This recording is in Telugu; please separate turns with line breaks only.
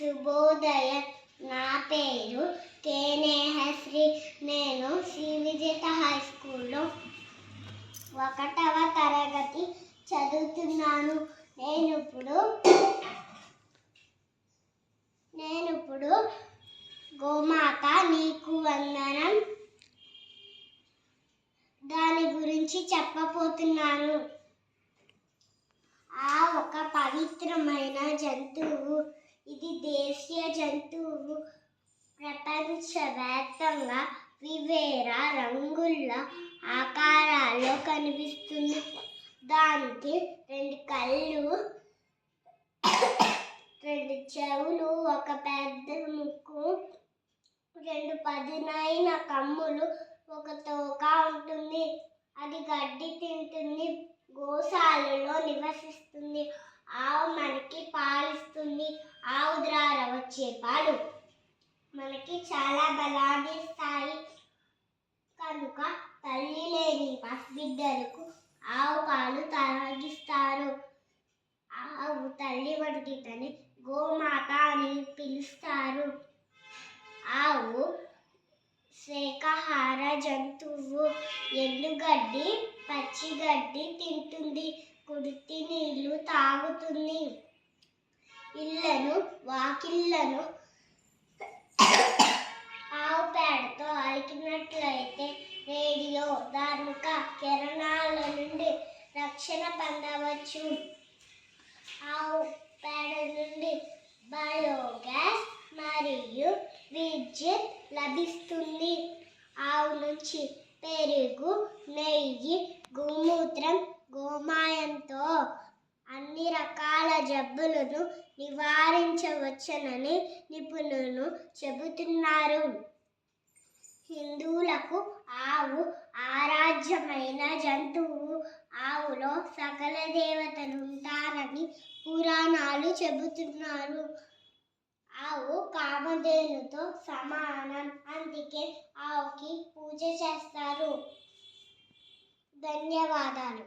శుభోదయ. నా పేరు కేనేహశ్రీ. నేను శ్రీ విజేత హై స్కూల్లో 1వ తరగతి చదువుతున్నాను. నేను ఇప్పుడు గోమాత నీకు వందనం దాని గురించి చెప్పబోతున్నాను. ఒక పవిత్రమైన జంతువు. ఇది దేశీయ జంతువు. ప్రపంచవ్యాప్తంగా వివిధ రంగుల ఆకారాల్లో కనిపిస్తుంది. దానికి 2 కళ్ళు, 2 చెవులు, ఒక పెద్ద ముక్కు, 2 పదునైన కమ్ములు, ఒక తోక ఉంటుంది. అది గడ్డి తింటుంది. గోశాలలో నివసిస్తుంది. ఆవు మనకి పాలిస్తుంది. ఆవు ద్వారా వచ్చే పాలు మనకి చాలా బలాన్ని ఇస్తాయి. కనుక తల్లి లేని పసిబిడ్డలకు ఆవు పాలు తాగిస్తారు. ఆవు తల్లి వంటిదని గోమాత అని పిలుస్తారు. ఆవు శాకాహార జంతువు. ఎండుగడ్డి, పచ్చిగడ్డి తింటుంది. కుడితి నీళ్లు తాగుతుంది. ఇళ్లను, వాకిళ్లను ఆవు పేడతో అలికినట్లయితే రేడియో ధార్మిక కిరణాల నుండి రక్షణ పొందవచ్చు. ఆవు పేడ నుండి బయోగ్యాస్ మరియు విద్యుత్ లభిస్తుంది. ఆవు నుంచి పెరుగు, నెయ్యి, గోమూత్రం, గోమయంతో అన్ని రకాల జబ్బులను నివారించవచ్చునని నిపుణులు చెబుతున్నారు. హిందువులకు ఆవు ఆరాధ్యమైన జంతువు. ఆవులో సకల దేవతలు ఉంటారని పురాణాలు చెబుతున్నారు. ఆవు కామధేనుతో సమానం. అందుకే ఆవుకి పూజ చేస్తారు. ధన్యవాదాలు.